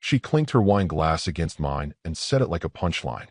She clinked her wine glass against mine and said it like a punchline.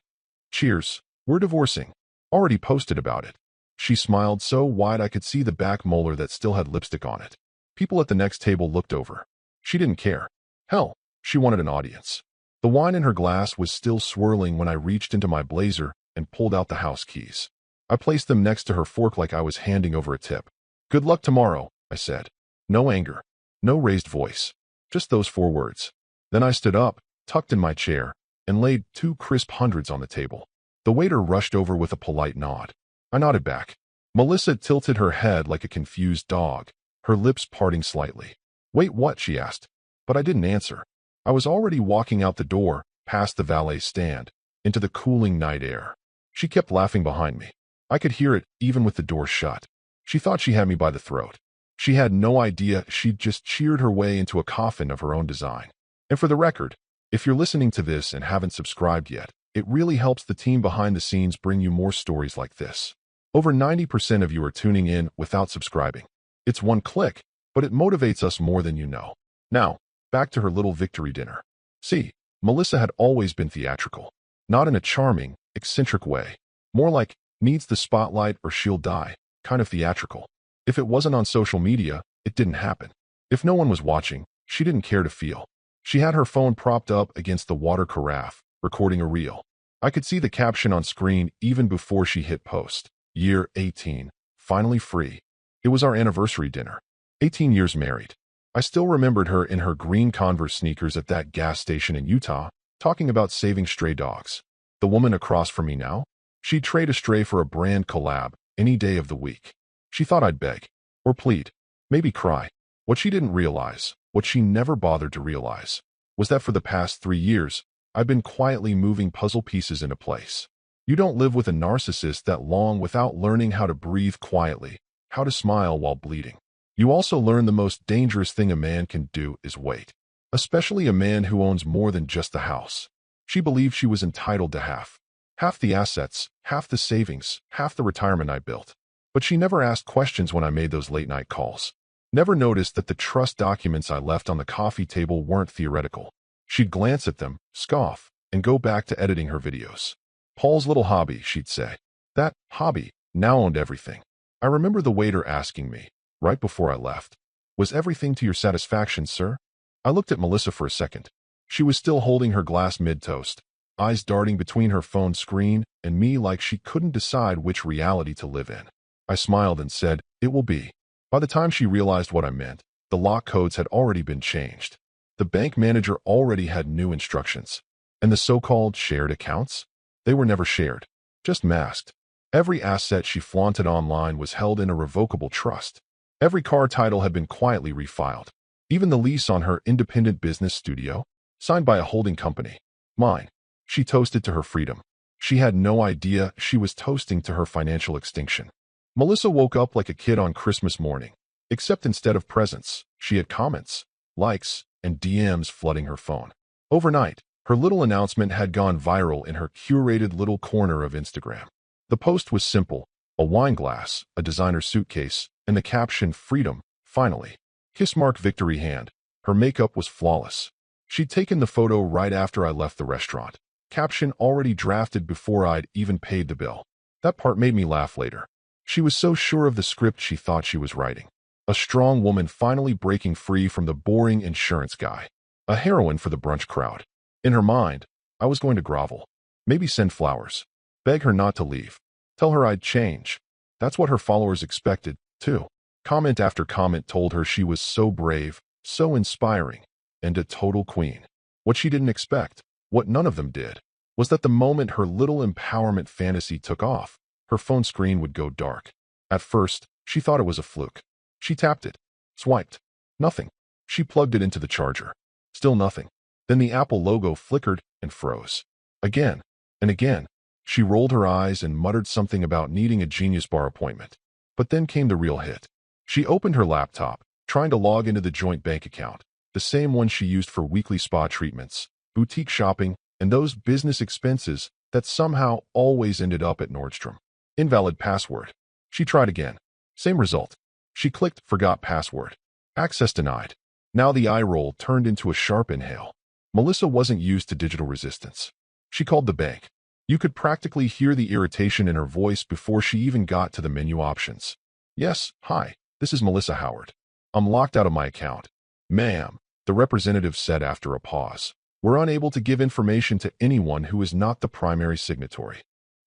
Cheers. We're divorcing. Already posted about it. She smiled so wide I could see the back molar that still had lipstick on it. People at the next table looked over. She didn't care. Hell, she wanted an audience. The wine in her glass was still swirling when I reached into my blazer and pulled out the house keys. I placed them next to her fork like I was handing over a tip. Good luck tomorrow, I said. No anger. No raised voice. Just those 4 words. Then I stood up, tucked in my chair, and laid 2 crisp hundreds on the table. The waiter rushed over with a polite nod. I nodded back. Melissa tilted her head like a confused dog, her lips parting slightly. Wait, what? She asked. But I didn't answer. I was already walking out the door, past the valet stand, into the cooling night air. She kept laughing behind me. I could hear it, even with the door shut. She thought she had me by the throat. She had no idea she'd just cheered her way into a coffin of her own design. And for the record, if you're listening to this and haven't subscribed yet, it really helps the team behind the scenes bring you more stories like this. Over 90% of you are tuning in without subscribing. It's one click, but it motivates us more than you know. Now, back to her little victory dinner. See, Melissa had always been theatrical. Not in a charming, eccentric way. More like, needs the spotlight or she'll die, kind of theatrical. If it wasn't on social media, it didn't happen. If no one was watching, she didn't care to feel. She had her phone propped up against the water carafe, recording a reel. I could see the caption on screen even before she hit post. Year 18, finally free. It was our anniversary dinner. 18 years married. I still remembered her in her green Converse sneakers at that gas station in Utah, talking about saving stray dogs. The woman across from me now? She'd trade a stray for a brand collab any day of the week. She thought I'd beg, or plead, maybe cry. What she didn't realize, what she never bothered to realize, was that for the past 3 years, I've been quietly moving puzzle pieces into place. You don't live with a narcissist that long without learning how to breathe quietly, how to smile while bleeding. You also learn the most dangerous thing a man can do is wait. Especially a man who owns more than just the house. She believed she was entitled to half the assets, half the savings, half the retirement I built. But she never asked questions when I made those late-night calls. Never noticed that the trust documents I left on the coffee table weren't theoretical. She'd glance at them, scoff, and go back to editing her videos. Paul's little hobby, she'd say. That hobby now owned everything. I remember the waiter asking me, right before I left, "Was everything to your satisfaction, sir?" I looked at Melissa for a second. She was still holding her glass mid-toast, eyes darting between her phone screen and me like she couldn't decide which reality to live in. I smiled and said, "It will be." By the time she realized what I meant, the lock codes had already been changed. The bank manager already had new instructions. And the so-called shared accounts? They were never shared, just masked. Every asset she flaunted online was held in a revocable trust. Every car title had been quietly refiled. Even the lease on her independent business studio, signed by a holding company. Mine. She toasted to her freedom. She had no idea she was toasting to her financial extinction. Melissa woke up like a kid on Christmas morning, except instead of presents, she had comments, likes, and DMs flooding her phone. Overnight, her little announcement had gone viral in her curated little corner of Instagram. The post was simple, a wine glass, a designer suitcase, and the caption, "Freedom, finally." Kiss mark victory hand. Her makeup was flawless. She'd taken the photo right after I left the restaurant. Caption already drafted before I'd even paid the bill. That part made me laugh later. She was so sure of the script she thought she was writing. A strong woman finally breaking free from the boring insurance guy. A heroine for the brunch crowd. In her mind, I was going to grovel. Maybe send flowers. Beg her not to leave. Tell her I'd change. That's what her followers expected, too. Comment after comment told her she was so brave, so inspiring, and a total queen. What she didn't expect, what none of them did, was that the moment her little empowerment fantasy took off, her phone screen would go dark. At first, she thought it was a fluke. She tapped it. Swiped. Nothing. She plugged it into the charger. Still nothing. Then the Apple logo flickered and froze. Again and again. She rolled her eyes and muttered something about needing a Genius Bar appointment. But then came the real hit. She opened her laptop, trying to log into the joint bank account, the same one she used for weekly spa treatments, boutique shopping, and those business expenses that somehow always ended up at Nordstrom. Invalid password. She tried again. Same result. She clicked forgot password. Access denied. Now the eye roll turned into a sharp inhale. Melissa wasn't used to digital resistance. She called the bank. You could practically hear the irritation in her voice before she even got to the menu options. Yes, hi, this is Melissa Howard. I'm locked out of my account. Ma'am, the representative said after a pause. We're unable to give information to anyone who is not the primary signatory.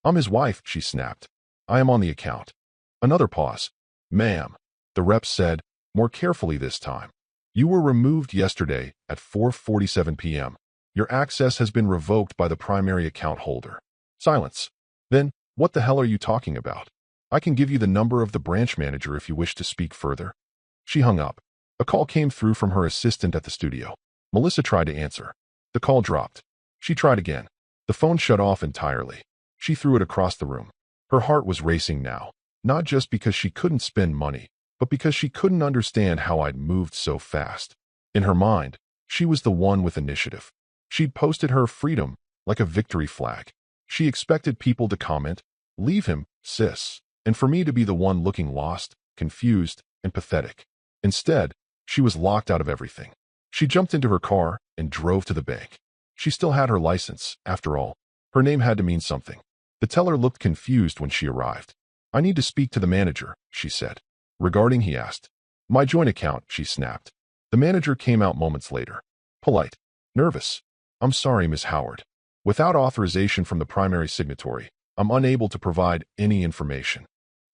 I'm his wife, she snapped. I am on the account. Another pause. Ma'am, the rep said, more carefully this time. You were removed yesterday at 4:47 p.m. Your access has been revoked by the primary account holder. Silence. Then, what the hell are you talking about? I can give you the number of the branch manager if you wish to speak further. She hung up. A call came through from her assistant at the studio. Melissa tried to answer. The call dropped. She tried again. The phone shut off entirely. She threw it across the room. Her heart was racing now, not just because she couldn't spend money, but because she couldn't understand how I'd moved so fast. In her mind, she was the one with initiative. She'd posted her freedom like a victory flag. She expected people to comment, "Leave him, sis," and for me to be the one looking lost, confused, and pathetic. Instead, she was locked out of everything. She jumped into her car and drove to the bank. She still had her license, after all. Her name had to mean something. The teller looked confused when she arrived. I need to speak to the manager, she said. Regarding, he asked. My joint account, she snapped. The manager came out moments later. Polite. Nervous. I'm sorry, Miss Howard. Without authorization from the primary signatory, I'm unable to provide any information.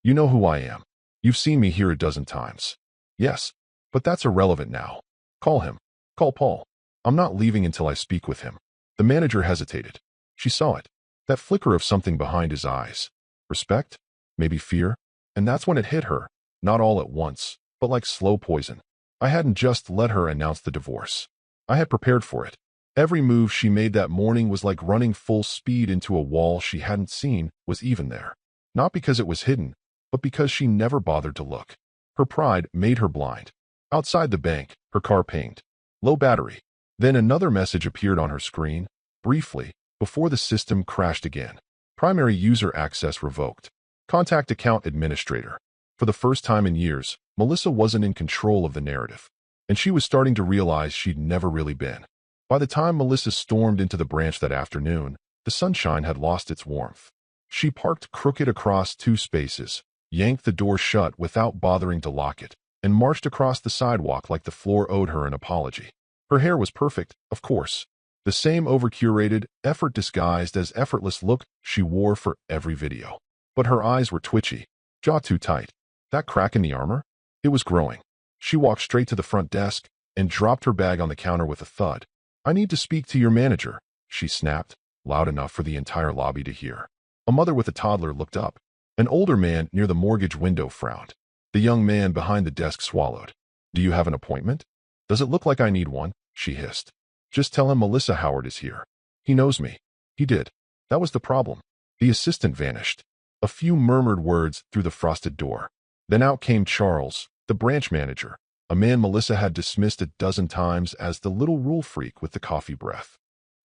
You know who I am. You've seen me here a dozen times. Yes, but that's irrelevant now. Call him. Call Paul. I'm not leaving until I speak with him. The manager hesitated. She saw it. That flicker of something behind his eyes. Respect? Maybe fear? And that's when it hit her. Not all at once, but like slow poison. I hadn't just let her announce the divorce. I had prepared for it. Every move she made that morning was like running full speed into a wall she hadn't seen was even there. Not because it was hidden, but because she never bothered to look. Her pride made her blind. Outside the bank, her car pinged. Low battery. Then another message appeared on her screen, briefly, before the system crashed again. Primary user access revoked. Contact account administrator. For the first time in years, Melissa wasn't in control of the narrative, and she was starting to realize she'd never really been. By the time Melissa stormed into the branch that afternoon, the sunshine had lost its warmth. She parked crooked across two spaces, yanked the door shut without bothering to lock it, and marched across the sidewalk like the floor owed her an apology. Her hair was perfect, of course. The same over-curated, effort-disguised as effortless look she wore for every video. But her eyes were twitchy, jaw too tight. That crack in the armor? It was growing. She walked straight to the front desk and dropped her bag on the counter with a thud. I need to speak to your manager, she snapped, loud enough for the entire lobby to hear. A mother with a toddler looked up. An older man near the mortgage window frowned. The young man behind the desk swallowed. Do you have an appointment? Does it look like I need one? She hissed. Just tell him Melissa Howard is here. He knows me. He did. That was the problem. The assistant vanished. A few murmured words through the frosted door. Then out came Charles, the branch manager, a man Melissa had dismissed a dozen times as the little rule freak with the coffee breath.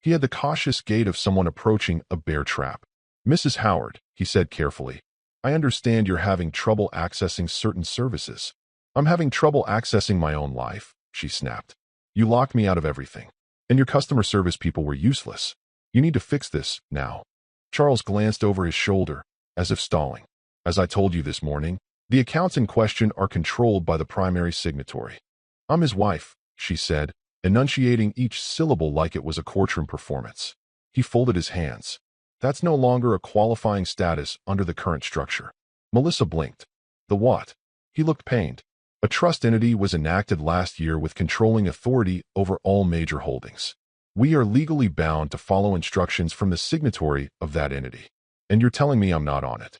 He had the cautious gait of someone approaching a bear trap. Mrs. Howard, he said carefully, I understand you're having trouble accessing certain services. I'm having trouble accessing my own life, she snapped. You locked me out of everything. And your customer service people were useless. You need to fix this, now. Charles glanced over his shoulder, as if stalling. As I told you this morning, the accounts in question are controlled by the primary signatory. I'm his wife, she said, enunciating each syllable like it was a courtroom performance. He folded his hands. That's no longer a qualifying status under the current structure. Melissa blinked. The what? He looked pained. A trust entity was enacted last year with controlling authority over all major holdings. We are legally bound to follow instructions from the signatory of that entity. And you're telling me I'm not on it.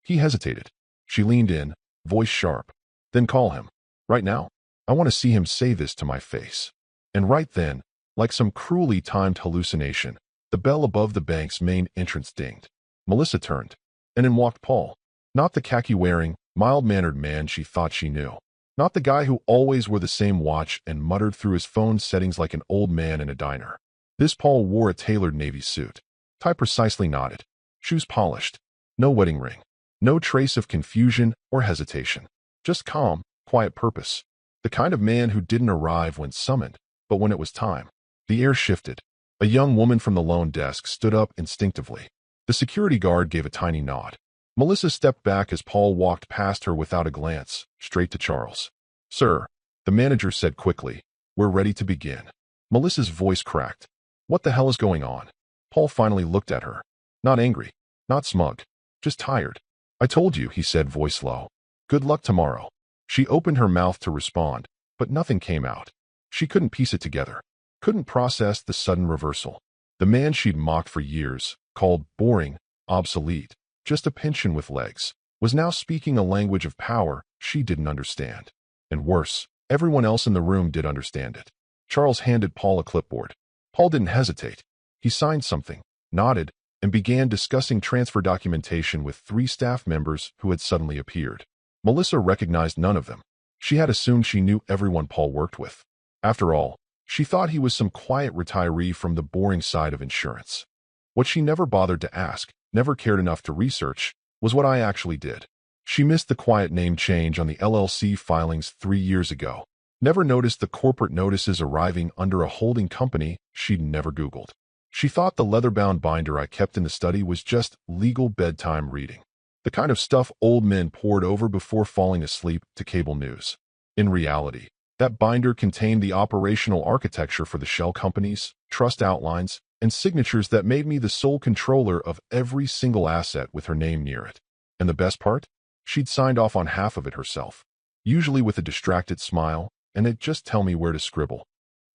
He hesitated. She leaned in, voice sharp. Then call him. Right now. I want to see him say this to my face. And right then, like some cruelly timed hallucination, the bell above the bank's main entrance dinged. Melissa turned. And in walked Paul. Not the khaki-wearing, mild-mannered man she thought she knew. Not the guy who always wore the same watch and muttered through his phone settings like an old man in a diner. This Paul wore a tailored navy suit. Tie precisely knotted. Shoes polished. No wedding ring. No trace of confusion or hesitation. Just calm, quiet purpose. The kind of man who didn't arrive when summoned, but when it was time. The air shifted. A young woman from the loan desk stood up instinctively. The security guard gave a tiny nod. Melissa stepped back as Paul walked past her without a glance, straight to Charles. "Sir," the manager said quickly, "we're ready to begin." Melissa's voice cracked. "What the hell is going on?" Paul finally looked at her. Not angry, not smug, just tired. "I told you," he said, voice low. "Good luck tomorrow." She opened her mouth to respond, but nothing came out. She couldn't piece it together, couldn't process the sudden reversal. The man she'd mocked for years, called boring, obsolete, just a pension with legs, was now speaking a language of power she didn't understand. And worse, everyone else in the room did understand it. Charles handed Paul a clipboard. Paul didn't hesitate. He signed something, nodded, and began discussing transfer documentation with 3 staff members who had suddenly appeared. Melissa recognized none of them. She had assumed she knew everyone Paul worked with. After all, she thought he was some quiet retiree from the boring side of insurance. What she never bothered to ask, never cared enough to research, was what I actually did. She missed the quiet name change on the LLC filings 3 years ago. Never noticed the corporate notices arriving under a holding company she'd never Googled. She thought the leather-bound binder I kept in the study was just legal bedtime reading, the kind of stuff old men pored over before falling asleep to cable news. In reality, that binder contained the operational architecture for the shell companies, trust outlines, and signatures that made me the sole controller of every single asset with her name near it. And the best part? She'd signed off on half of it herself, usually with a distracted smile, and it'd just tell me where to scribble.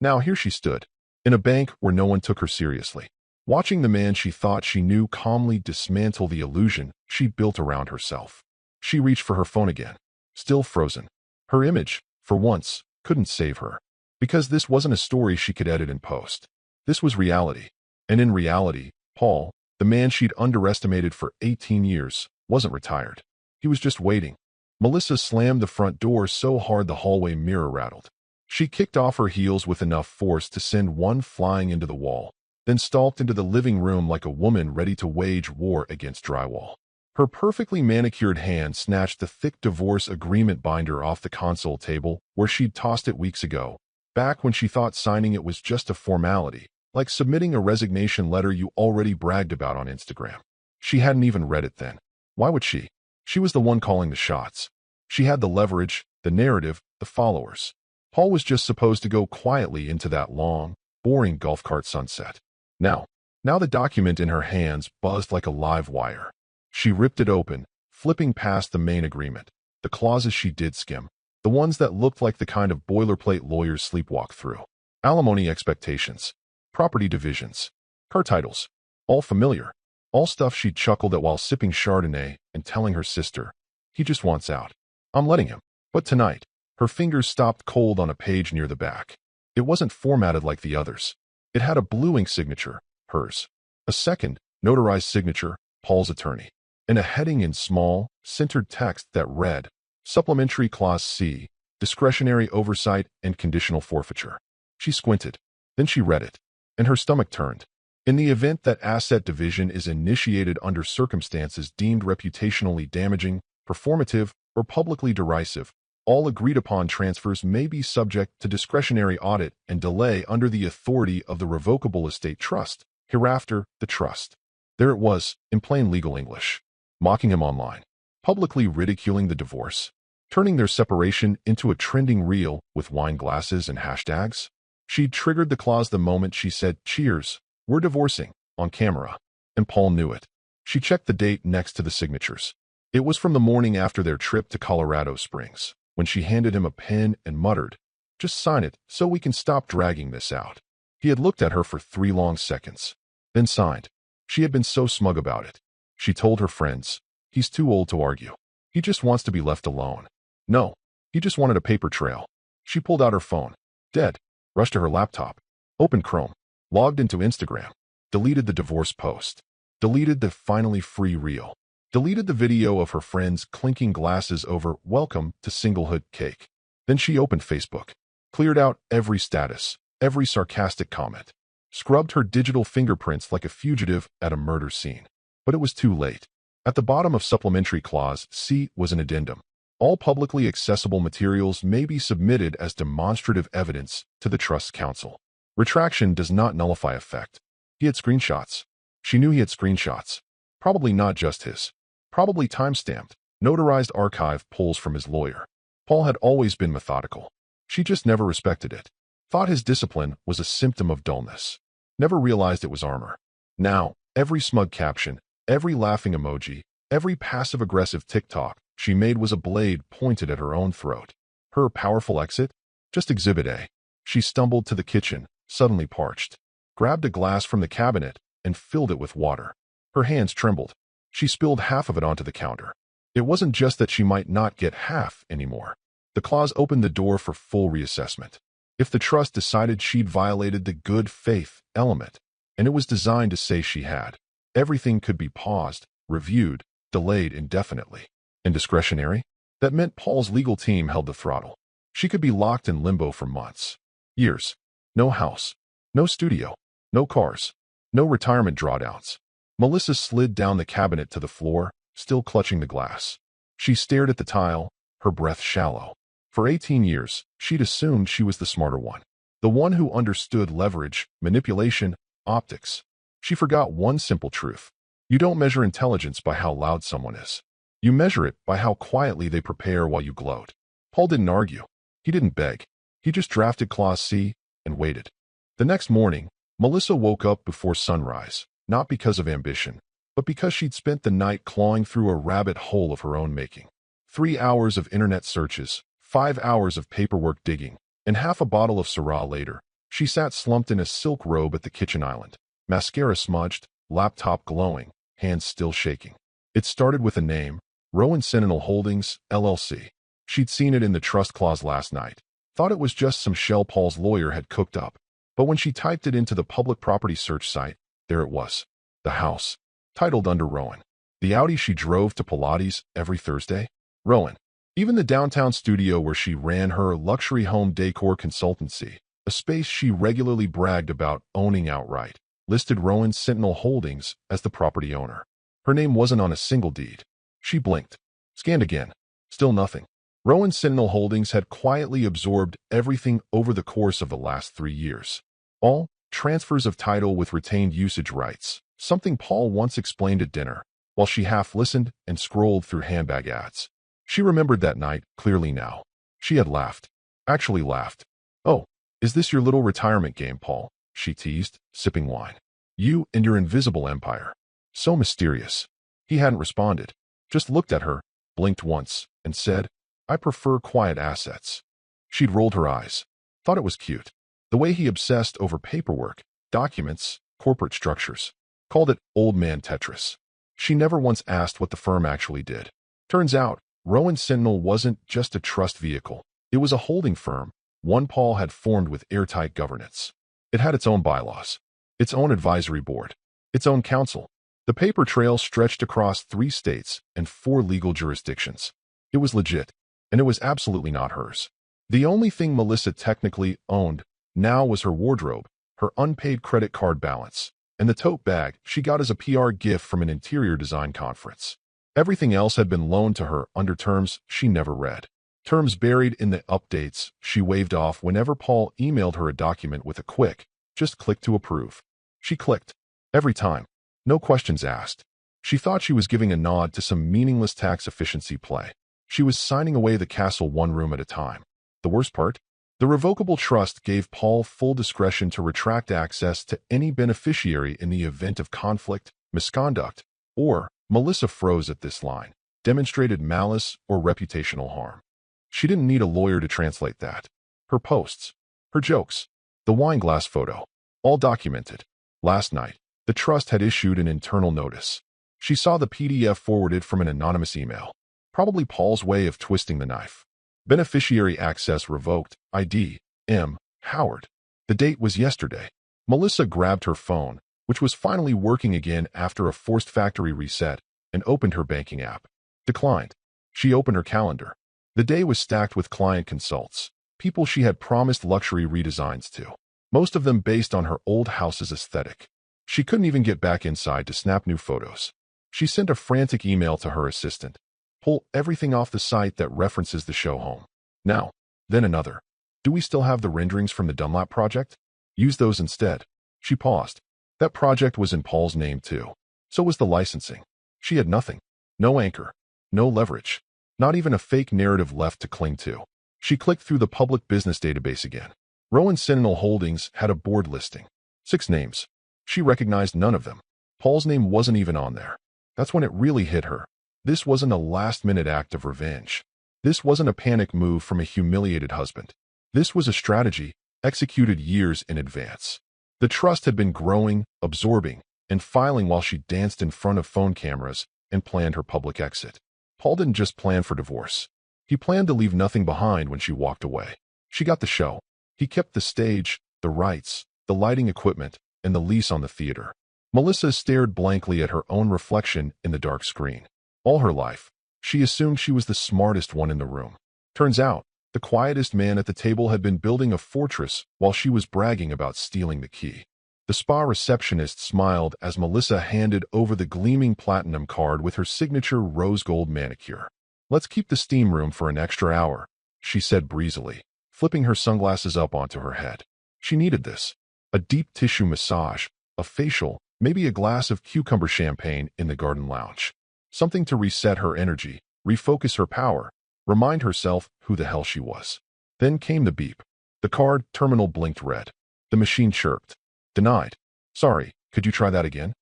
Now here she stood, in a bank where no one took her seriously, watching the man she thought she knew calmly dismantle the illusion she'd built around herself. She reached for her phone again, still frozen. Her image, for once, couldn't save her. Because this wasn't a story she could edit and post. This was reality. And in reality, Paul, the man she'd underestimated for 18 years, wasn't retired. He was just waiting. Melissa slammed the front door so hard the hallway mirror rattled. She kicked off her heels with enough force to send one flying into the wall, then stalked into the living room like a woman ready to wage war against drywall. Her perfectly manicured hand snatched the thick divorce agreement binder off the console table where she'd tossed it weeks ago, back when she thought signing it was just a formality, like submitting a resignation letter you already bragged about on Instagram. She hadn't even read it then. Why would she? She was the one calling the shots. She had the leverage, the narrative, the followers. Paul was just supposed to go quietly into that long, boring golf cart sunset. Now the document in her hands buzzed like a live wire. She ripped it open, flipping past the main agreement, the clauses she did skim, the ones that looked like the kind of boilerplate lawyers sleepwalk through. Alimony expectations, property divisions, car titles, all familiar, all stuff she'd chuckled at while sipping Chardonnay and telling her sister, "He just wants out. I'm letting him." But tonight, her fingers stopped cold on a page near the back. It wasn't formatted like the others. It had a blue ink signature, hers. A second, notarized signature, Paul's attorney. And a heading in small, centered text that read, Supplementary Clause C, Discretionary Oversight and Conditional Forfeiture. She squinted. Then she read it, and her stomach turned. In the event that asset division is initiated under circumstances deemed reputationally damaging, performative, or publicly derisive, all agreed-upon transfers may be subject to discretionary audit and delay under the authority of the Revocable Estate Trust, hereafter the Trust. There it was, in plain legal English. Mocking him online, publicly ridiculing the divorce, turning their separation into a trending reel with wine glasses and hashtags. She'd triggered the clause the moment she said, "Cheers, we're divorcing," on camera, and Paul knew it. She checked the date next to the signatures. It was from the morning after their trip to Colorado Springs, when she handed him a pen and muttered, "Just sign it so we can stop dragging this out." He had looked at her for 3 long seconds, then signed. She had been so smug about it. She told her friends, "He's too old to argue. He just wants to be left alone." No, he just wanted a paper trail. She pulled out her phone. Dead. Rushed to her laptop. Opened Chrome. Logged into Instagram. Deleted the divorce post. Deleted the finally free reel. Deleted the video of her friends clinking glasses over "Welcome to Singlehood" cake. Then she opened Facebook. Cleared out every status, every sarcastic comment. Scrubbed her digital fingerprints like a fugitive at a murder scene. But it was too late. At the bottom of Supplementary Clause C was an addendum. All publicly accessible materials may be submitted as demonstrative evidence to the Trust Council. Retraction does not nullify effect. He had screenshots. She knew he had screenshots. Probably not just his. Probably time-stamped, notarized archive pulls from his lawyer. Paul had always been methodical. She just never respected it. Thought his discipline was a symptom of dullness. Never realized it was armor. Now, every smug caption, every laughing emoji, every passive-aggressive TikTok she made was a blade pointed at her own throat. Her powerful exit? Just Exhibit A. She stumbled to the kitchen, suddenly parched, grabbed a glass from the cabinet, and filled it with water. Her hands trembled. She spilled half of it onto the counter. It wasn't just that she might not get half anymore. The clause opened the door for full reassessment. If the trust decided she'd violated the good faith element, and it was designed to say she had, everything could be paused, reviewed, delayed indefinitely. And discretionary? That meant Paul's legal team held the throttle. She could be locked in limbo for months. Years. No house. No studio. No cars. No retirement drawdowns. Melissa slid down the cabinet to the floor, still clutching the glass. She stared at the tile, her breath shallow. For 18 years, she'd assumed she was the smarter one. The one who understood leverage, manipulation, optics. She forgot one simple truth. You don't measure intelligence by how loud someone is. You measure it by how quietly they prepare while you gloat. Paul didn't argue. He didn't beg. He just drafted Clause C and waited. The next morning, Melissa woke up before sunrise, not because of ambition, but because she'd spent the night clawing through a rabbit hole of her own making. 3 hours of internet searches, 5 hours of paperwork digging, and half a bottle of Syrah later, she sat slumped in a silk robe at the kitchen island, mascara smudged, laptop glowing, hands still shaking. It started with a name, Rowan Sentinel Holdings, LLC. She'd seen it in the trust clause last night, thought it was just some shell Paul's lawyer had cooked up. But when she typed it into the public property search site, there it was. The house, titled under Rowan. The Audi she drove to Pilates every Thursday? Rowan. Even the downtown studio where she ran her luxury home decor consultancy, a space she regularly bragged about owning outright, listed Rowan Sentinel Holdings as the property owner. Her name wasn't on a single deed. She blinked. Scanned again. Still nothing. Rowan Sentinel Holdings had quietly absorbed everything over the course of the last 3 years. All transfers of title with retained usage rights, something Paul once explained at dinner, while she half listened and scrolled through handbag ads. She remembered that night clearly now. She had laughed. Actually laughed. "Oh, is this your little retirement game, Paul?" she teased, sipping wine. "You and your invisible empire." So mysterious. He hadn't responded. Just looked at her, blinked once, and said, "I prefer quiet assets." She'd rolled her eyes. Thought it was cute. The way he obsessed over paperwork, documents, corporate structures. Called it old man Tetris. She never once asked what the firm actually did. Turns out, Rowan Sentinel wasn't just a trust vehicle. It was a holding firm, one Paul had formed with airtight governance. It had its own bylaws, its own advisory board, its own counsel. The paper trail stretched across 3 states and 4 legal jurisdictions. It was legit, and it was absolutely not hers. The only thing Melissa technically owned now was her wardrobe, her unpaid credit card balance, and the tote bag she got as a PR gift from an interior design conference. Everything else had been loaned to her under terms she never read. Terms buried in the updates she waved off whenever Paul emailed her a document with a quick, "Just click to approve." She clicked. Every time. No questions asked. She thought she was giving a nod to some meaningless tax efficiency play. She was signing away the castle one room at a time. The worst part? The revocable trust gave Paul full discretion to retract access to any beneficiary in the event of conflict, misconduct, or, Melissa froze at this line, demonstrated malice or reputational harm. She didn't need a lawyer to translate that. Her posts, her jokes, the wine glass photo, all documented. Last night, the trust had issued an internal notice. She saw the PDF forwarded from an anonymous email. Probably Paul's way of twisting the knife. Beneficiary access revoked, ID, M. Howard. The date was yesterday. Melissa grabbed her phone, which was finally working again after a forced factory reset, and opened her banking app. Declined. She opened her calendar. The day was stacked with client consults, people she had promised luxury redesigns to, most of them based on her old house's aesthetic. She couldn't even get back inside to snap new photos. She sent a frantic email to her assistant. "Pull everything off the site that references the show home. Now." Then another. "Do we still have the renderings from the Dunlap project?" Use those instead. She paused. That project was in Paul's name too. So was the licensing. She had nothing. No anchor. No leverage. Not even a fake narrative left to cling to. She clicked through the public business database again. Rowan Sentinel Holdings had a board listing. 6 names. She recognized none of them. Paul's name wasn't even on there. That's when it really hit her. This wasn't a last-minute act of revenge. This wasn't a panic move from a humiliated husband. This was a strategy executed years in advance. The trust had been growing, absorbing, and filing while she danced in front of phone cameras and planned her public exit. Paul didn't just plan for divorce. He planned to leave nothing behind when she walked away. She got the show. He kept the stage, the rights, the lighting equipment, and the lease on the theater. Melissa stared blankly at her own reflection in the dark screen. All her life, she assumed she was the smartest one in the room. Turns out, the quietest man at the table had been building a fortress while she was bragging about stealing the key. The spa receptionist smiled as Melissa handed over the gleaming platinum card with her signature rose gold manicure. "Let's keep the steam room for an extra hour," she said breezily, flipping her sunglasses up onto her head. She needed this. A deep tissue massage, a facial, maybe a glass of cucumber champagne in the garden lounge. Something to reset her energy, refocus her power, remind herself who the hell she was. Then came the beep. The card terminal blinked red. The machine chirped. "Denied. Sorry, could you try that again?"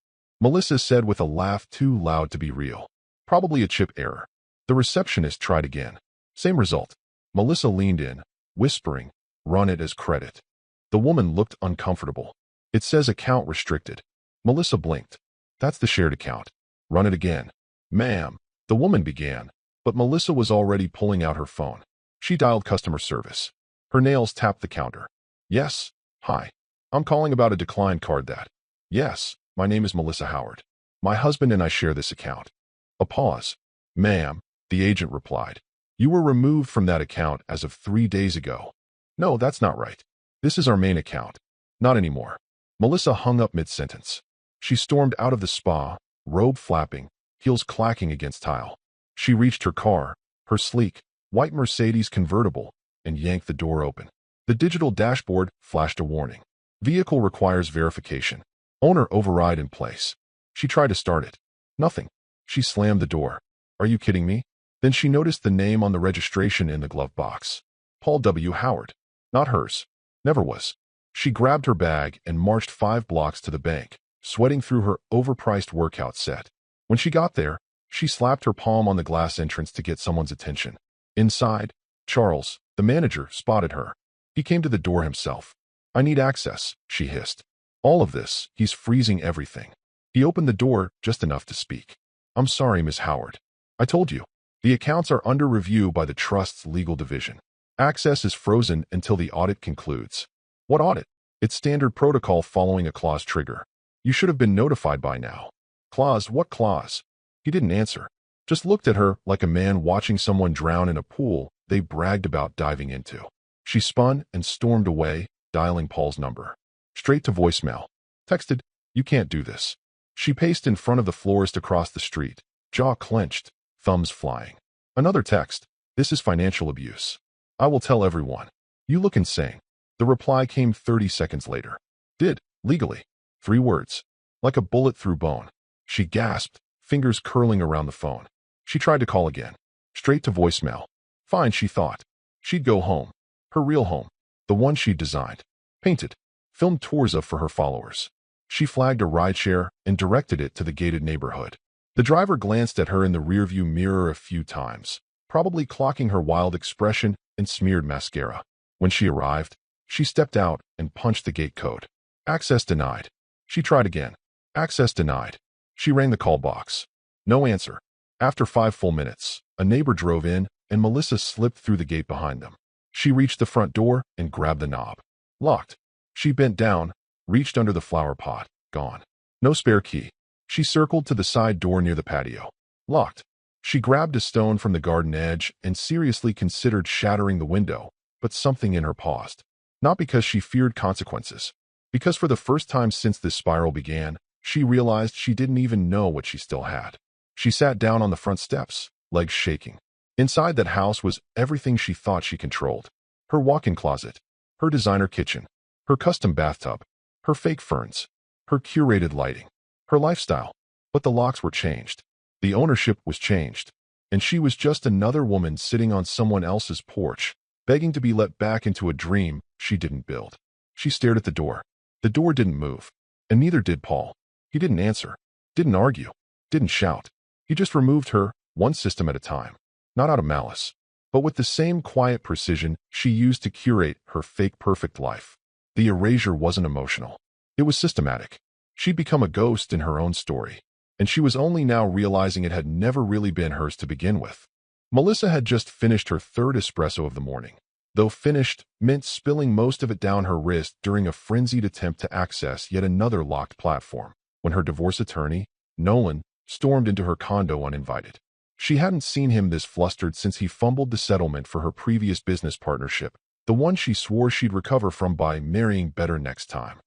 Melissa said with a laugh too loud to be real. "Probably a chip error." The receptionist tried again. Same result. Melissa leaned in, whispering, "Run it as credit." The woman looked uncomfortable. "It says account restricted." Melissa blinked. "That's the shared account. Run it again." "Ma'am," the woman began, but Melissa was already pulling out her phone. She dialed customer service. Her nails tapped the counter. "Yes, hi. I'm calling about a declined card that." "Yes, my name is Melissa Howard. My husband and I share this account." A pause. "Ma'am," the agent replied. "You were removed from that account as of 3 days ago." "No, that's not right. This is our main account." "Not anymore." Melissa hung up mid-sentence. She stormed out of the spa, robe flapping, heels clacking against tile. She reached her car, her sleek, white Mercedes convertible, and yanked the door open. The digital dashboard flashed a warning. "Vehicle requires verification. Owner override in place." She tried to start it. Nothing. She slammed the door. "Are you kidding me?" Then she noticed the name on the registration in the glove box. Paul W. Howard. Not hers. Never was. She grabbed her bag and marched 5 blocks to the bank, sweating through her overpriced workout set. When she got there, she slapped her palm on the glass entrance to get someone's attention. Inside, Charles, the manager, spotted her. He came to the door himself. "I need access," she hissed. "All of this, he's freezing everything." He opened the door just enough to speak. "I'm sorry, Miss Howard. I told you. The accounts are under review by the Trust's legal division. Access is frozen until the audit concludes." "What audit?" "It's standard protocol following a clause trigger. You should have been notified by now." "Clause? What clause?" He didn't answer. Just looked at her like a man watching someone drown in a pool they bragged about diving into. She spun and stormed away, dialing Paul's number. Straight to voicemail. Texted, "You can't do this." She paced in front of the florist across the street, jaw clenched, thumbs flying. Another text. "This is financial abuse. I will tell everyone. You look insane." The reply came 30 seconds later. "Did, legally." 3 words. Like a bullet through bone. She gasped, fingers curling around the phone. She tried to call again. Straight to voicemail. Fine, she thought. She'd go home. Her real home. The one she'd designed. Painted. Filmed tours of for her followers. She flagged a rideshare and directed it to the gated neighborhood. The driver glanced at her in the rearview mirror a few times, probably clocking her wild expression and smeared mascara. When she arrived, she stepped out and punched the gate code. Access denied. She tried again. Access denied. She rang the call box. No answer. After 5 full minutes, a neighbor drove in and Melissa slipped through the gate behind them. She reached the front door and grabbed the knob. Locked. She bent down, reached under the flower pot. Gone. No spare key. She circled to the side door near the patio. Locked. She grabbed a stone from the garden edge and seriously considered shattering the window, but something in her paused. Not because she feared consequences. Because for the first time since this spiral began, she realized she didn't even know what she still had. She sat down on the front steps, legs shaking. Inside that house was everything she thought she controlled. Her walk-in closet. Her designer kitchen. Her custom bathtub, her fake ferns, her curated lighting, her lifestyle. But the locks were changed. The ownership was changed. And she was just another woman sitting on someone else's porch, begging to be let back into a dream she didn't build. She stared at the door. The door didn't move. And neither did Paul. He didn't answer, didn't argue, didn't shout. He just removed her, one system at a time. Not out of malice, but with the same quiet precision she used to curate her fake perfect life. The erasure wasn't emotional. It was systematic. She'd become a ghost in her own story, and she was only now realizing it had never really been hers to begin with. Melissa had just finished her third espresso of the morning. Though finished, meant spilling most of it down her wrist during a frenzied attempt to access yet another locked platform, when her divorce attorney, Nolan, stormed into her condo uninvited. She hadn't seen him this flustered since he fumbled the settlement for her previous business partnership, the one she swore she'd recover from by marrying better next time.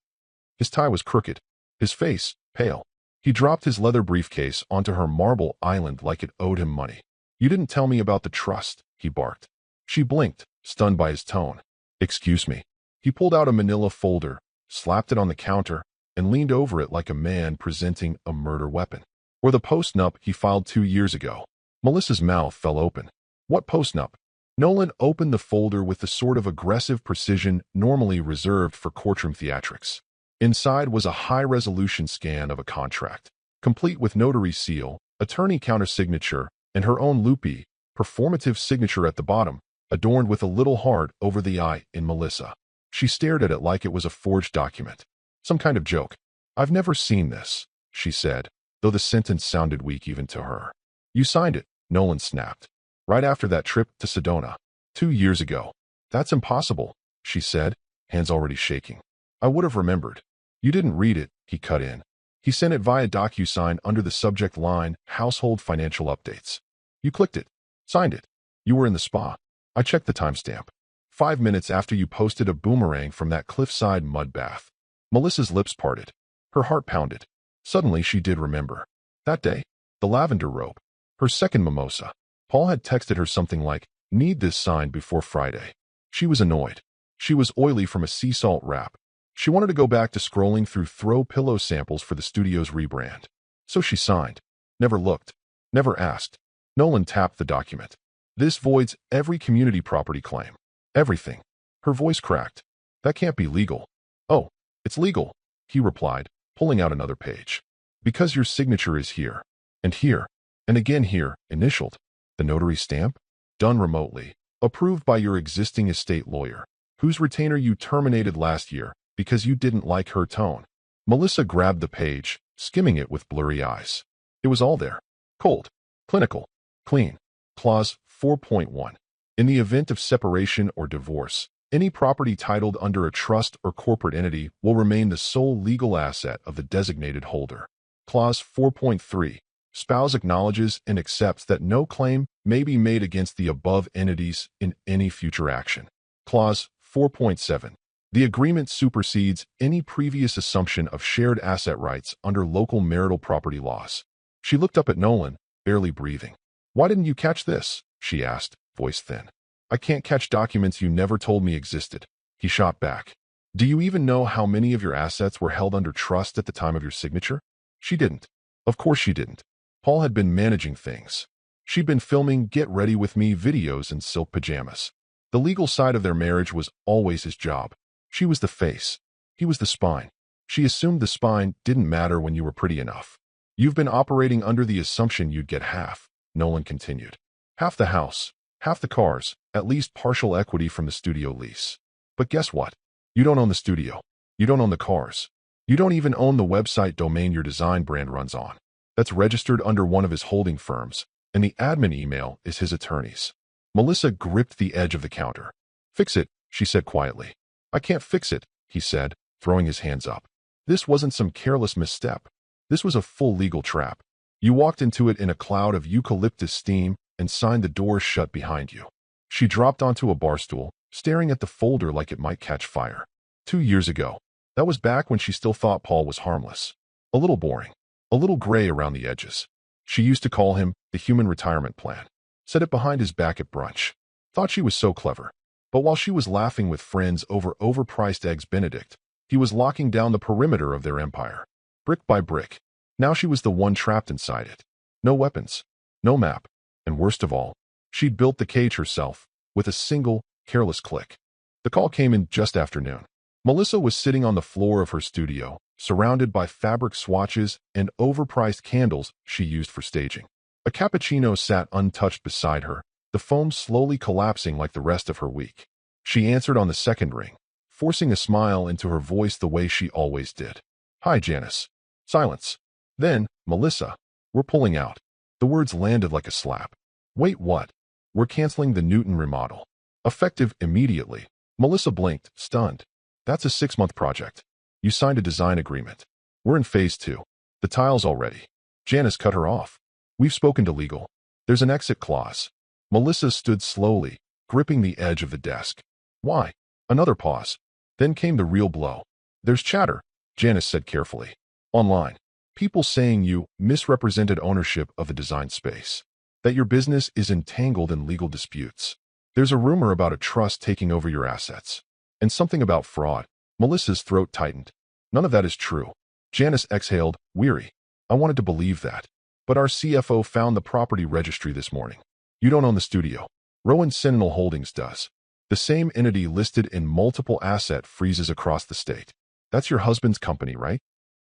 His tie was crooked, his face pale. He dropped his leather briefcase onto her marble island like it owed him money. "You didn't tell me about the trust," he barked. She blinked, stunned by his tone. "Excuse me." He pulled out a manila folder, slapped it on the counter, and leaned over it like a man presenting a murder weapon. "Or the post-nup he filed 2 years ago." Melissa's mouth fell open. "What post-nup?" Nolan opened the folder with the sort of aggressive precision normally reserved for courtroom theatrics. Inside was a high-resolution scan of a contract, complete with notary seal, attorney countersignature, and her own loopy, performative signature at the bottom, adorned with a little heart over the I in Melissa. She stared at it like it was a forged document. Some kind of joke. "I've never seen this," she said, though the sentence sounded weak even to her. "You signed it," Nolan snapped. "Right after that trip to Sedona. 2 years ago." "That's impossible," she said, hands already shaking. "I would have remembered." "You didn't read it," he cut in. "He sent it via DocuSign under the subject line, Household Financial Updates. You clicked it, signed it. You were in the spa. I checked the timestamp. 5 minutes after you posted a boomerang from that cliffside mud bath." Melissa's lips parted. Her heart pounded. Suddenly she did remember. That day, the lavender robe. Her second mimosa. Paul had texted her something like, "Need this signed before Friday." She was annoyed. She was oily from a sea salt wrap. She wanted to go back to scrolling through throw pillow samples for the studio's rebrand. So she signed. Never looked. Never asked. Nolan tapped the document. "This voids every community property claim. Everything." Her voice cracked. "That can't be legal." "Oh, it's legal," he replied, pulling out another page. "Because your signature is here. And here. And again here, initialed. The notary stamp? Done remotely. Approved by your existing estate lawyer, whose retainer you terminated last year because you didn't like her tone." Melissa grabbed the page, skimming it with blurry eyes. It was all there. Cold. Clinical. Clean. Clause 4.1. In the event of separation or divorce, any property titled under a trust or corporate entity will remain the sole legal asset of the designated holder. Clause 4.3. Spouse acknowledges and accepts that no claim may be made against the above entities in any future action. Clause 4.7. The agreement supersedes any previous assumption of shared asset rights under local marital property laws. She looked up at Nolan, barely breathing. "Why didn't you catch this?" she asked, voice thin. "I can't catch documents you never told me existed," he shot back. "Do you even know how many of your assets were held under trust at the time of your signature?" She didn't. Of course she didn't. Paul had been managing things. She'd been filming Get Ready With Me videos in silk pajamas. The legal side of their marriage was always his job. She was the face. He was the spine. She assumed the spine didn't matter when you were pretty enough. "You've been operating under the assumption you'd get half," Nolan continued. "Half the house, half the cars, at least partial equity from the studio lease. But guess what? You don't own the studio. You don't own the cars. You don't even own the website domain your design brand runs on. That's registered under one of his holding firms, and the admin email is his attorney's." Melissa gripped the edge of the counter. "Fix it," she said quietly. "I can't fix it," he said, throwing his hands up. This wasn't some careless misstep. This was a full legal trap. You walked into it in a cloud of eucalyptus steam and signed the doors shut behind you. She dropped onto a bar stool, staring at the folder like it might catch fire. 2 years ago. That was back when she still thought Paul was harmless. A little boring. A little gray around the edges. She used to call him the human retirement plan. Said it behind his back at brunch. Thought she was so clever. But while she was laughing with friends over overpriced eggs Benedict, he was locking down the perimeter of their empire, brick by brick. Now she was the one trapped inside it. No weapons, no map, and worst of all, she'd built the cage herself, with a single, careless click. The call came in just after noon. Melissa was sitting on the floor of her studio, surrounded by fabric swatches and overpriced candles she used for staging. A cappuccino sat untouched beside her, the foam slowly collapsing like the rest of her week. She answered on the second ring, forcing a smile into her voice the way she always did. "Hi, Janice." Silence. Then, "Melissa, we're pulling out." The words landed like a slap. "Wait, what?" "We're canceling the Newton remodel. Effective immediately." Melissa blinked, stunned. "That's a 6-month project. You signed a design agreement. We're in phase 2. The tiles already." Janice cut her off. "We've spoken to legal. There's an exit clause." Melissa stood slowly, gripping the edge of the desk. "Why?" Another pause. Then came the real blow. "There's chatter," Janice said carefully. "Online. People saying you misrepresented ownership of the design space. That your business is entangled in legal disputes. There's a rumor about a trust taking over your assets. And something about fraud." Melissa's throat tightened. "None of that is true." Janice exhaled, weary. "I wanted to believe that. But our CFO found the property registry this morning. You don't own the studio. Rowan Sentinel Holdings does. The same entity listed in multiple asset freezes across the state. That's your husband's company, right?"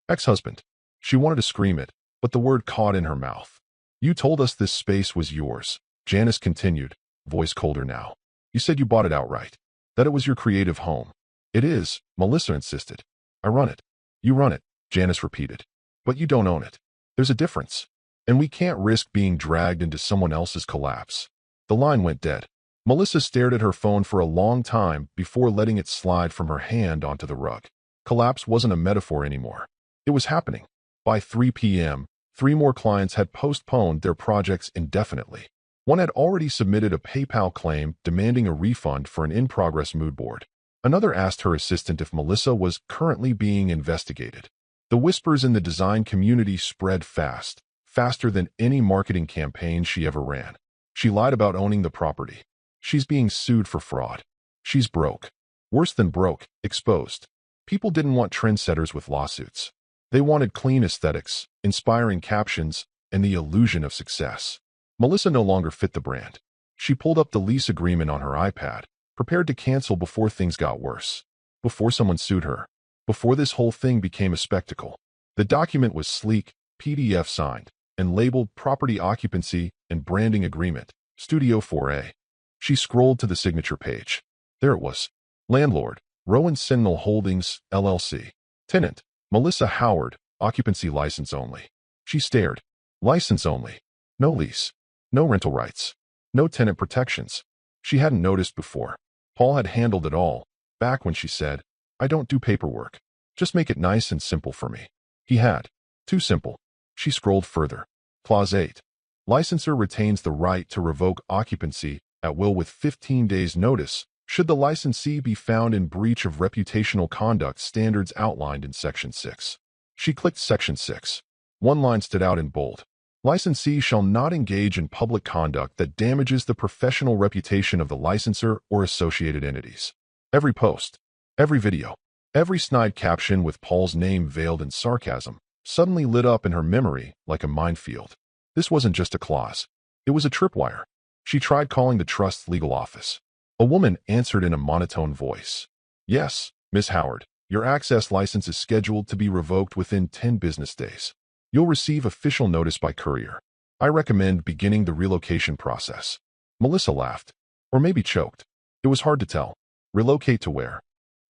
"Ex-husband." She wanted to scream it, but the word caught in her mouth. "You told us this space was yours," Janice continued, voice colder now. "You said you bought it outright. That it was your creative home." "It is," Melissa insisted. "I run it." "You run it," Janice repeated. "But you don't own it. There's a difference. And we can't risk being dragged into someone else's collapse." The line went dead. Melissa stared at her phone for a long time before letting it slide from her hand onto the rug. Collapse wasn't a metaphor anymore. It was happening. By 3 p.m., 3 more clients had postponed their projects indefinitely. One had already submitted a PayPal claim demanding a refund for an in-progress mood board. Another asked her assistant if Melissa was currently being investigated. The whispers in the design community spread fast, faster than any marketing campaign she ever ran. She lied about owning the property. She's being sued for fraud. She's broke. Worse than broke, exposed. People didn't want trendsetters with lawsuits. They wanted clean aesthetics, inspiring captions, and the illusion of success. Melissa no longer fit the brand. She pulled up the lease agreement on her iPad, prepared to cancel before things got worse. Before someone sued her. Before this whole thing became a spectacle. The document was sleek, PDF signed, and labeled Property Occupancy and Branding Agreement, Studio 4A. She scrolled to the signature page. There it was. Landlord, Rowan Sentinel Holdings, LLC. Tenant, Melissa Howard, occupancy license only. She stared. License only. No lease. No rental rights. No tenant protections. She hadn't noticed before. Paul had handled it all, back when she said, "I don't do paperwork. Just make it nice and simple for me." He had. Too simple. She scrolled further. Clause 8. Licensor retains the right to revoke occupancy at will with 15 days notice should the licensee be found in breach of reputational conduct standards outlined in Section 6. She clicked Section 6. One line stood out in bold. Licensee shall not engage in public conduct that damages the professional reputation of the licensor or associated entities. Every post, every video, every snide caption with Paul's name veiled in sarcasm suddenly lit up in her memory like a minefield. This wasn't just a clause. It was a tripwire. She tried calling the trust's legal office. A woman answered in a monotone voice. "Yes, Miss Howard, your access license is scheduled to be revoked within 10 business days. You'll receive official notice by courier. I recommend beginning the relocation process." Melissa laughed. Or maybe choked. It was hard to tell. "Relocate to where?"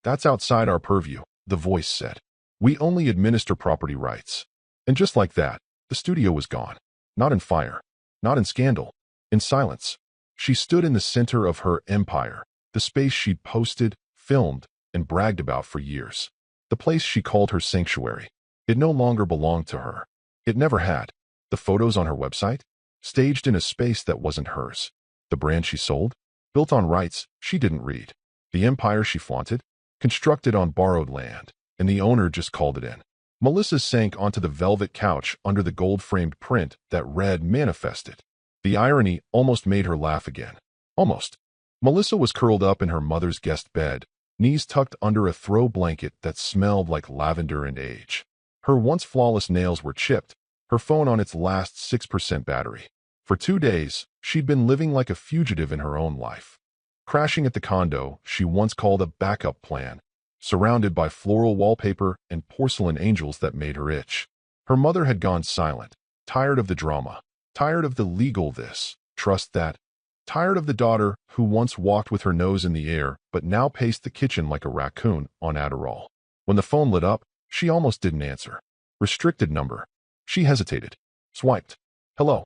"That's outside our purview," the voice said. "We only administer property rights." And just like that, the studio was gone. Not in fire. Not in scandal. In silence. She stood in the center of her empire, the space she'd posted, filmed, and bragged about for years. The place she called her sanctuary. It no longer belonged to her. It never had. The photos on her website? Staged in a space that wasn't hers. The brand she sold? Built on rights she didn't read. The empire she flaunted? Constructed on borrowed land, and the owner just called it in. Melissa sank onto the velvet couch under the gold-framed print that read Manifested. The irony almost made her laugh again. Almost. Melissa was curled up in her mother's guest bed, knees tucked under a throw blanket that smelled like lavender and age. Her once flawless nails were chipped, her phone on its last 6% battery. For 2 days, she'd been living like a fugitive in her own life. Crashing at the condo she once called a backup plan, surrounded by floral wallpaper and porcelain angels that made her itch. Her mother had gone silent, tired of the drama, tired of the legal this, trust that, tired of the daughter who once walked with her nose in the air but now paced the kitchen like a raccoon on Adderall. When the phone lit up, she almost didn't answer. Restricted number. She hesitated. Swiped. Hello.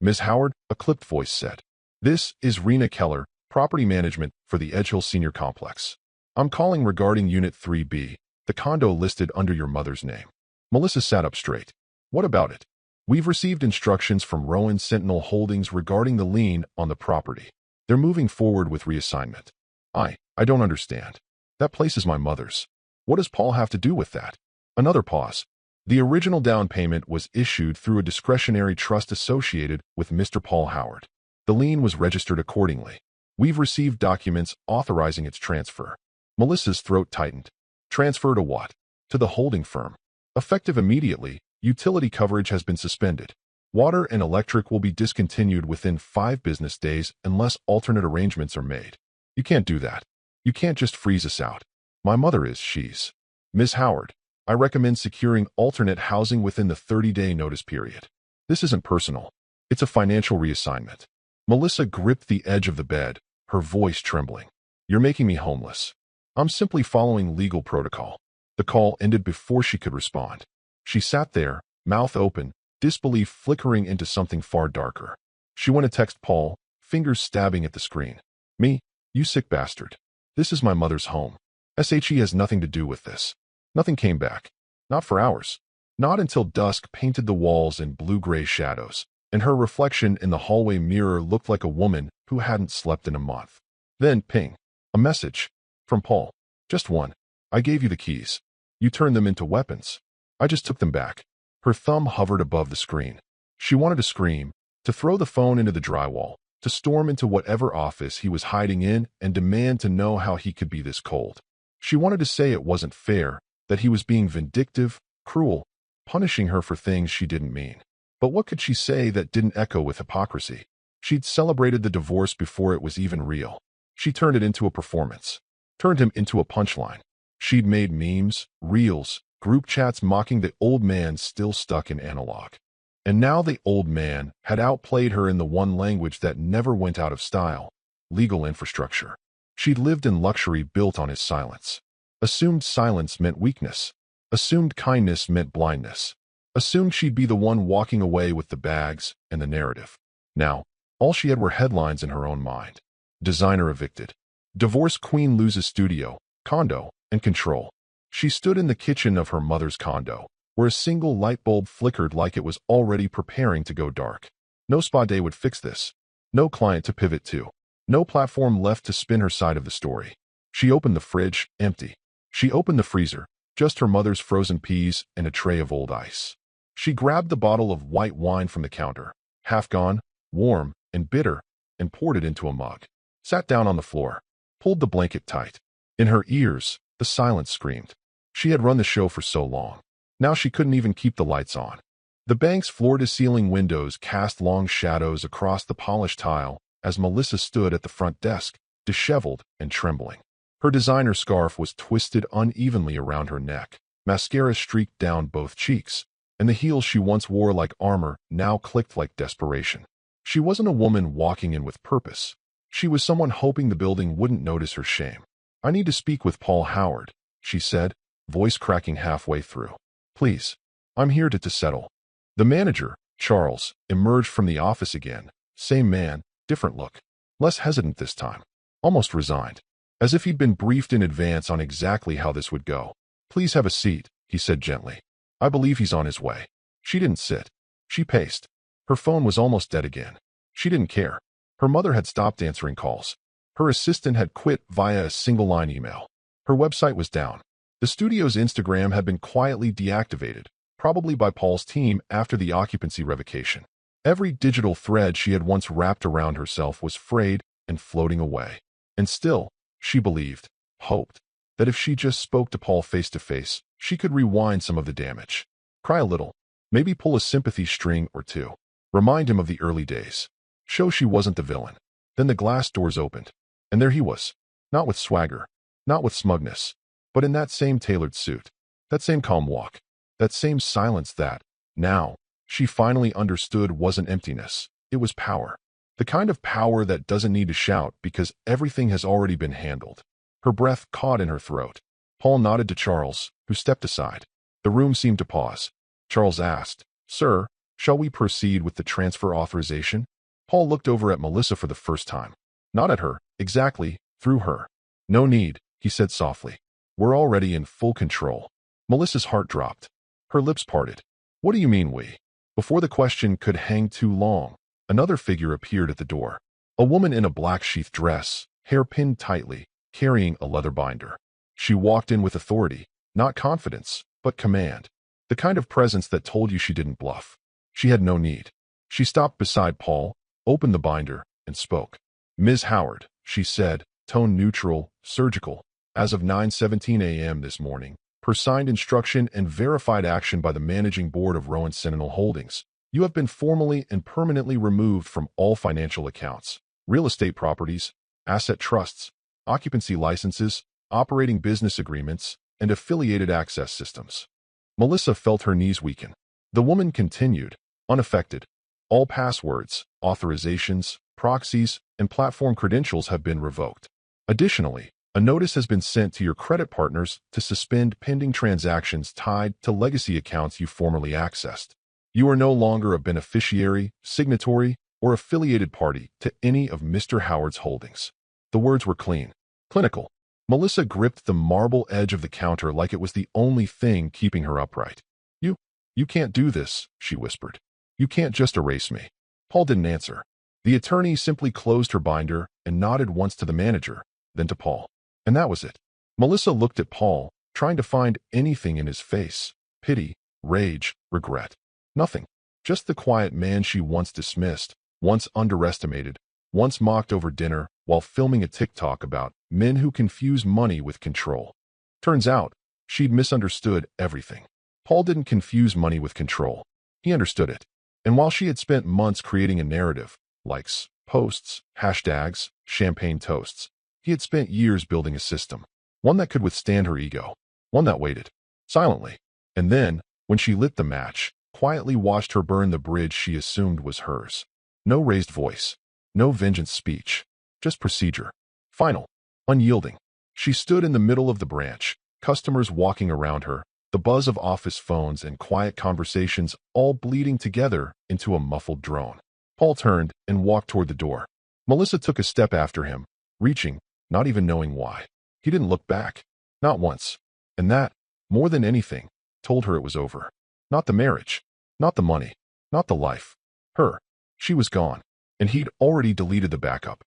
Ms. Howard, a clipped voice said. This is Rena Keller, property management for the Edgehill Senior Complex. I'm calling regarding Unit 3B, the condo listed under your mother's name. Melissa sat up straight. What about it? We've received instructions from Rowan Sentinel Holdings regarding the lien on the property. They're moving forward with reassignment. I don't understand. That place is my mother's. What does Paul have to do with that? Another pause. The original down payment was issued through a discretionary trust associated with Mr. Paul Howard. The lien was registered accordingly. We've received documents authorizing its transfer. Melissa's throat tightened. Transfer to what? To the holding firm. Effective immediately, utility coverage has been suspended. Water and electric will be discontinued within 5 business days unless alternate arrangements are made. You can't do that. You can't just freeze us out. My mother is, she's. Ms. Howard, I recommend securing alternate housing within the 30-day notice period. This isn't personal. It's a financial reassignment. Melissa gripped the edge of the bed, her voice trembling. You're making me homeless. I'm simply following legal protocol. The call ended before she could respond. She sat there, mouth open, disbelief flickering into something far darker. She went to text Paul, fingers stabbing at the screen. Me? You sick bastard. This is my mother's home. SHE has nothing to do with this. Nothing came back. Not for hours. Not until dusk painted the walls in blue-gray shadows, and her reflection in the hallway mirror looked like a woman who hadn't slept in a month. Then, ping. A message. From Paul. Just one. I gave you the keys. You turned them into weapons. I just took them back. Her thumb hovered above the screen. She wanted to scream, to throw the phone into the drywall, to storm into whatever office he was hiding in and demand to know how he could be this cold. She wanted to say it wasn't fair, that he was being vindictive, cruel, punishing her for things she didn't mean. But what could she say that didn't echo with hypocrisy? She'd celebrated the divorce before it was even real. She turned it into a performance. Turned him into a punchline. She'd made memes, reels, group chats mocking the old man still stuck in analog. And now the old man had outplayed her in the one language that never went out of style, legal infrastructure. She'd lived in luxury built on his silence. Assumed silence meant weakness. Assumed kindness meant blindness. Assumed she'd be the one walking away with the bags and the narrative. Now, all she had were headlines in her own mind. Designer evicted. Divorce queen loses studio, condo, and control. She stood in the kitchen of her mother's condo, where a single light bulb flickered like it was already preparing to go dark. No spa day would fix this. No client to pivot to. No platform left to spin her side of the story. She opened the fridge, empty. She opened the freezer, just her mother's frozen peas and a tray of old ice. She grabbed the bottle of white wine from the counter, half gone, warm, and bitter, and poured it into a mug. Sat down on the floor, pulled the blanket tight. In her ears, the silence screamed. She had run the show for so long. Now she couldn't even keep the lights on. The bank's floor-to-ceiling windows cast long shadows across the polished tile as Melissa stood at the front desk, disheveled and trembling. Her designer scarf was twisted unevenly around her neck. Mascara streaked down both cheeks, and the heels she once wore like armor now clicked like desperation. She wasn't a woman walking in with purpose. She was someone hoping the building wouldn't notice her shame. I need to speak with Paul Howard, she said, voice cracking halfway through. Please. I'm here to settle. The manager, Charles, emerged from the office again. Same man, different look. Less hesitant this time. Almost resigned. As if he'd been briefed in advance on exactly how this would go. Please have a seat, he said gently. I believe he's on his way. She didn't sit. She paced. Her phone was almost dead again. She didn't care. Her mother had stopped answering calls. Her assistant had quit via a single-line email. Her website was down. The studio's Instagram had been quietly deactivated, probably by Paul's team after the occupancy revocation. Every digital thread she had once wrapped around herself was frayed and floating away. And still, she believed, hoped, that if she just spoke to Paul face to face, she could rewind some of the damage. Cry a little, maybe pull a sympathy string or two. Remind him of the early days. Show she wasn't the villain. Then the glass doors opened, and there he was. Not with swagger, not with smugness, but in that same tailored suit, that same calm walk, that same silence that, now, she finally understood wasn't emptiness. It was power. The kind of power that doesn't need to shout because everything has already been handled. Her breath caught in her throat. Paul nodded to Charles, who stepped aside. The room seemed to pause. Charles asked, "Sir, shall we proceed with the transfer authorization?" Paul looked over at Melissa for the first time. Not at her, exactly, through her. "No need," he said softly. "We're already in full control." Melissa's heart dropped. Her lips parted. "What do you mean we?" Before the question could hang too long, another figure appeared at the door. A woman in a black sheath dress, hair pinned tightly, carrying a leather binder. She walked in with authority, not confidence, but command. The kind of presence that told you she didn't bluff. She had no need. She stopped beside Paul, opened the binder, and spoke. "Ms. Howard," she said, tone neutral, surgical, "as of 9:17 a.m. this morning, per signed instruction and verified action by the managing board of Rowan Sentinel Holdings, you have been formally and permanently removed from all financial accounts, real estate properties, asset trusts, occupancy licenses, operating business agreements, and affiliated access systems." Melissa felt her knees weaken. The woman continued, unaffected. "All passwords, authorizations, proxies, and platform credentials have been revoked. Additionally, a notice has been sent to your credit partners to suspend pending transactions tied to legacy accounts you formerly accessed. You are no longer a beneficiary, signatory, or affiliated party to any of Mr. Howard's holdings." The words were clean, clinical. Melissa gripped the marble edge of the counter like it was the only thing keeping her upright. You can't do this," she whispered. "You can't just erase me." Paul didn't answer. The attorney simply closed her binder and nodded once to the manager, then to Paul. And that was it. Melissa looked at Paul, trying to find anything in his face. Pity, rage, regret. Nothing. Just the quiet man she once dismissed, once underestimated, once mocked over dinner while filming a TikTok about men who confuse money with control. Turns out, she'd misunderstood everything. Paul didn't confuse money with control. He understood it. And while she had spent months creating a narrative, likes, posts, hashtags, champagne toasts, he had spent years building a system. One that could withstand her ego. One that waited. Silently. And then, when she lit the match, quietly watched her burn the bridge she assumed was hers. No raised voice. No vengeance speech. Just procedure. Final. Unyielding. She stood in the middle of the branch, customers walking around her, the buzz of office phones and quiet conversations all bleeding together into a muffled drone. Paul turned and walked toward the door. Melissa took a step after him, reaching, not even knowing why. He didn't look back. Not once. And that, more than anything, told her it was over. Not the marriage. Not the money. Not the life. Her. She was gone. And he'd already deleted the backup.